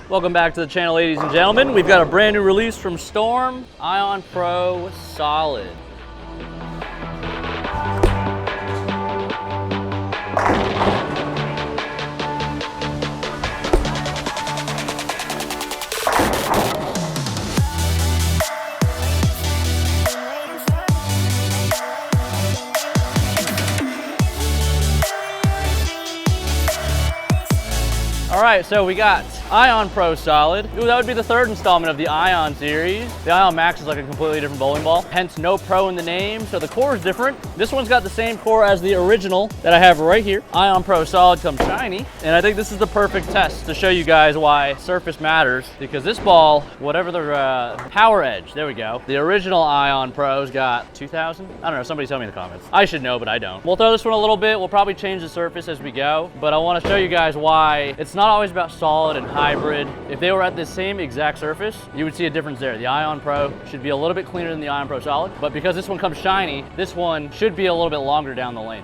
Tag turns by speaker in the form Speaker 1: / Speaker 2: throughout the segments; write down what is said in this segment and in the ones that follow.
Speaker 1: Welcome back to the channel, ladies and gentlemen. We've got a brand new release from Storm, Ion Pro Solid. All right, so we got Ion Pro Solid. Ooh, that would be the third installment of the Ion series. The Ion Max is like a completely different bowling ball, hence no Pro in the name, so the core is different. This one's got the same core as the original that I have right here. Ion Pro Solid comes shiny, and I think this is the perfect test to show you guys why surface matters, because this ball, whatever the power edge, there we go. The original Ion Pro's got 2,000? I don't know, somebody tell me in the comments. I should know, but I don't. We'll throw this one a little bit. We'll probably change the surface as we go, but I want to show you guys why it's not always about solid and hybrid. If they were at the same exact surface, you would see a difference there. The Ion Pro should be a little bit cleaner than the Ion Pro Solid, but because this one comes shiny, this one should be a little bit longer down the lane.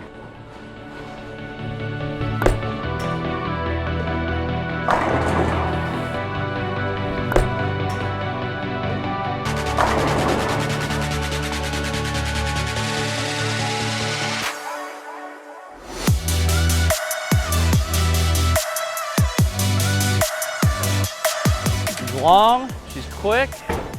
Speaker 1: Long, she's quick.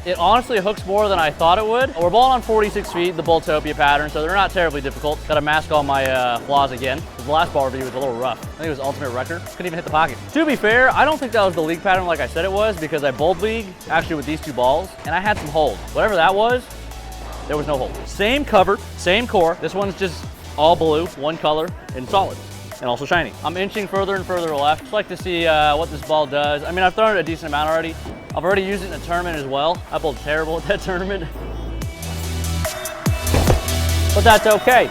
Speaker 1: It honestly hooks more than I thought it would. We're bowling on 46 feet, the Boltopia pattern, so they're not terribly difficult. Got to mask all my flaws again. The last ball review was a little rough. I think it was Ultimate Wrecker. Couldn't even hit the pocket. To be fair, I don't think that was the league pattern like I said it was, because I bowled league actually with these two balls, and I had some hold. Whatever that was, there was no hold. Same cover, same core. This one's just all blue, one color, and solid. And also shiny. I'm inching further and further left. Just like to see what this ball does. I mean, I've thrown it a decent amount already. I've already used it in a tournament as well. I bowled terrible at that tournament. But that's okay.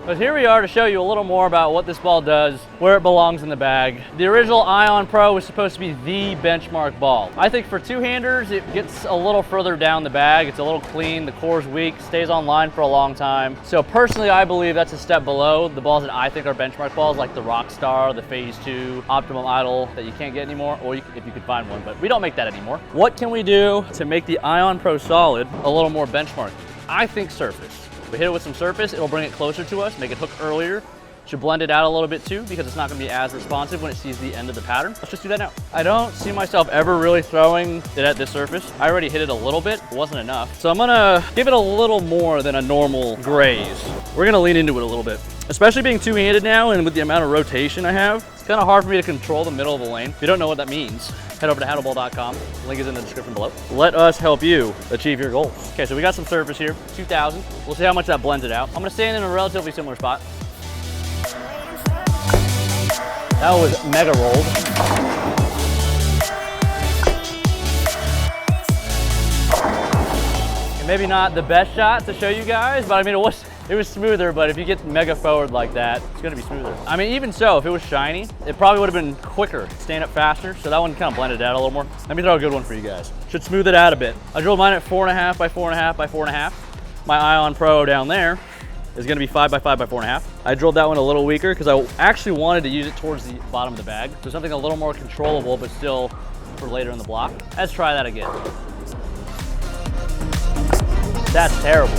Speaker 1: But here we are to show you a little more about what this ball does, where it belongs in the bag. The original Ion Pro was supposed to be the benchmark ball. I think for two-handers, it gets a little further down the bag. It's a little clean, the core's weak, stays on line for a long time. So personally, I believe that's a step below the balls that I think are benchmark balls, like the Rockstar, the Phase 2, Optimum Idol that you can't get anymore, or if you could find one, but we don't make that anymore. What can we do to make the Ion Pro Solid a little more benchmark? I think surface. We hit it with some surface, it'll bring it closer to us, make it hook earlier. Should blend it out a little bit too, because it's not gonna be as responsive when it sees the end of the pattern. Let's just do that now. I don't see myself ever really throwing it at this surface. I already hit it a little bit, it wasn't enough. So I'm gonna give it a little more than a normal graze. We're gonna lean into it a little bit. Especially being two-handed now and with the amount of rotation I have, it's kind of hard for me to control the middle of the lane. If you don't know what that means, head over to handleball.com. Link is in the description below. Let us help you achieve your goals. Okay, so we got some surface here, 2,000. We'll see how much that blends it out. I'm gonna stand in a relatively similar spot. That was mega rolled. And maybe not the best shot to show you guys, but I mean, it was smoother, but if you get mega forward like that, it's gonna be smoother. I mean, even so, if it was shiny, it probably would have been quicker, stand up faster, so that one kind of blended out a little more. Let me throw a good one for you guys. Should smooth it out a bit. I drilled mine at 4.5 by 4.5 by 4.5. My Ion Pro down there is gonna be 5 by 5 by 4.5. I drilled that one a little weaker because I actually wanted to use it towards the bottom of the bag. So something a little more controllable, but still for later in the block. Let's try that again. That's terrible.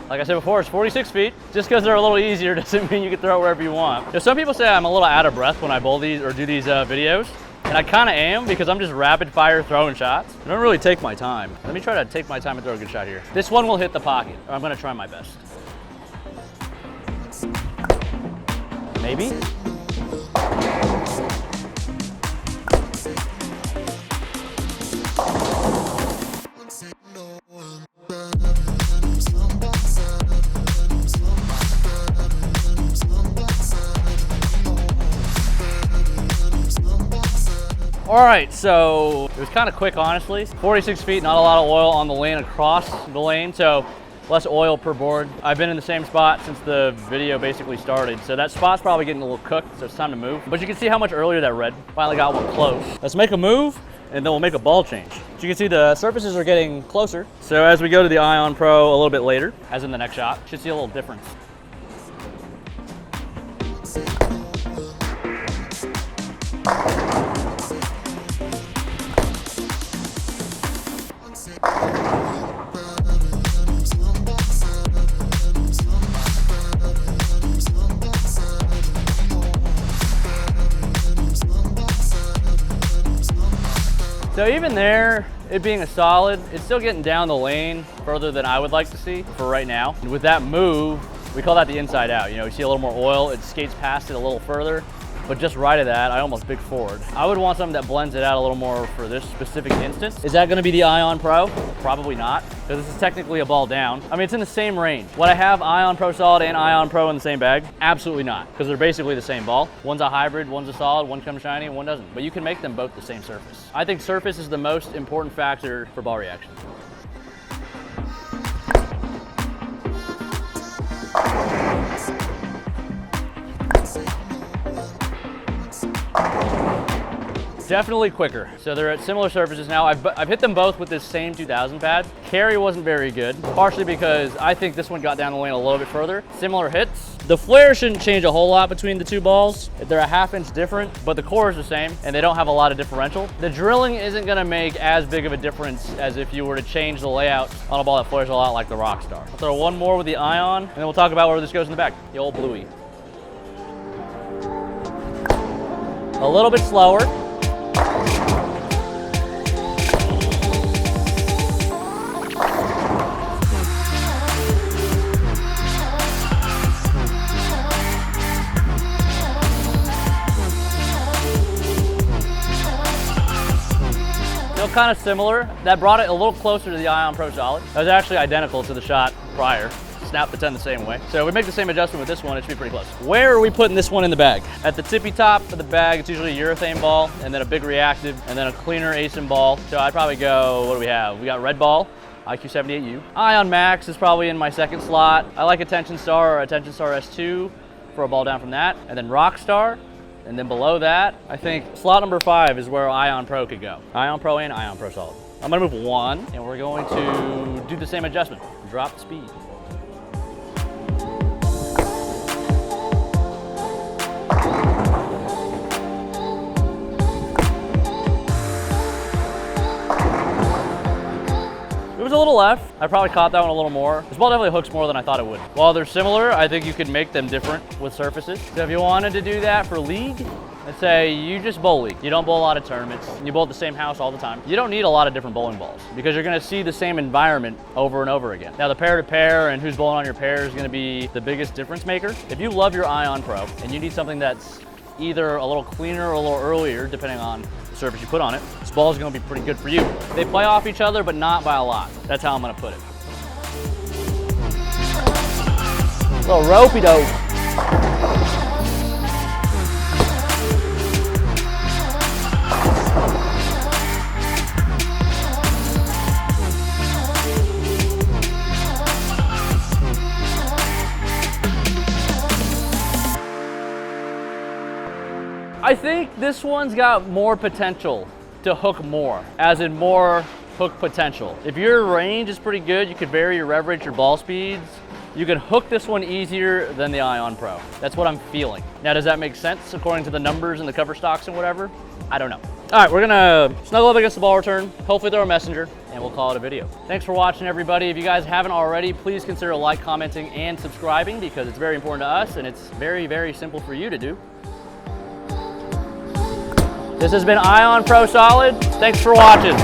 Speaker 1: Like I said before, it's 46 feet. Just because they're a little easier doesn't mean you can throw it wherever you want. You know, some people say I'm a little out of breath when I bowl these or do these videos. And I kind of am, because I'm just rapid fire throwing shots. I don't really take my time. Let me try to take my time and throw a good shot here. This one will hit the pocket, or I'm gonna try my best. Maybe? All right, so it was kind of quick, honestly. 46 feet, not a lot of oil on the lane across the lane. So less oil per board. I've been in the same spot since the video basically started, so that spot's probably getting a little cooked, so it's time to move. But you can see how much earlier that red finally got one close. Let's make a move, and then we'll make a ball change. So you can see the surfaces are getting closer. So as we go to the Ion Pro a little bit later, as in the next shot, you should see a little difference. So even there, it being a solid, it's still getting down the lane further than I would like to see for right now. And with that move, we call that the inside out. You know, you see a little more oil, it skates past it a little further, but just right of that, I almost big forward. I would want something that blends it out a little more for this specific instance. Is that gonna be the Ion Pro? Probably not, because this is technically a ball down. I mean, it's in the same range. Would I have Ion Pro Solid and Ion Pro in the same bag? Absolutely not, because they're basically the same ball. One's a hybrid, one's a solid, one comes shiny, and one doesn't. But you can make them both the same surface. I think surface is the most important factor for ball reaction. Definitely quicker. So they're at similar surfaces now. I've hit them both with this same 2000 pad. Carry wasn't very good, partially because I think this one got down the lane a little bit further. Similar hits. The flare shouldn't change a whole lot between the two balls. They're a ½ inch different, but the core is the same and they don't have a lot of differential. The drilling isn't gonna make as big of a difference as if you were to change the layout on a ball that flares a lot like the Rockstar. I'll throw one more with the Ion and then we'll talk about where this goes in the bag. The old Bluey. A little bit slower. Still kind of similar. That brought it a little closer to the Ion Pro Solid. That was actually identical to the shot prior. Snap the 10 the same way. So if we make the same adjustment with this one, it should be pretty close. Where are we putting this one in the bag? At the tippy top of the bag, it's usually a urethane ball, and then a big reactive, and then a cleaner ASIM ball. So I'd probably go, what do we have? We got red ball, IQ78U. Ion Max is probably in my second slot. I like Attention Star or Attention Star S2 for a ball down from that. And then Rockstar. And then below that, I think slot number 5 is where Ion Pro could go. Ion Pro and Ion Pro Solid. I'm gonna move one, and we're going to do the same adjustment. Drop the speed. It was a little left. I probably caught that one a little more. This ball definitely hooks more than I thought it would. While they're similar, I think you could make them different with surfaces. So if you wanted to do that for league, let's say you just bowl league. You don't bowl a lot of tournaments. You bowl at the same house all the time. You don't need a lot of different bowling balls because you're gonna see the same environment over and over again. Now the pair to pair and who's bowling on your pair is gonna be the biggest difference maker. If you love your Ion Pro and you need something that's either a little cleaner or a little earlier, depending on the surface you put on it, this ball is gonna be pretty good for you. They play off each other, but not by a lot. That's how I'm gonna put it. A little ropey dope. I think this one's got more potential to hook more, as in more hook potential. If your range is pretty good, you could vary your reverage, your ball speeds. You can hook this one easier than the Ion Pro. That's what I'm feeling. Now, does that make sense according to the numbers and the cover stocks and whatever? I don't know. All right, we're gonna snuggle up against the ball return, hopefully throw a messenger, and we'll call it a video. Thanks for watching, everybody. If you guys haven't already, please consider like, commenting, and subscribing because it's very important to us and it's very, very simple for you to do. This has been Ion Pro Solid. Thanks for watching.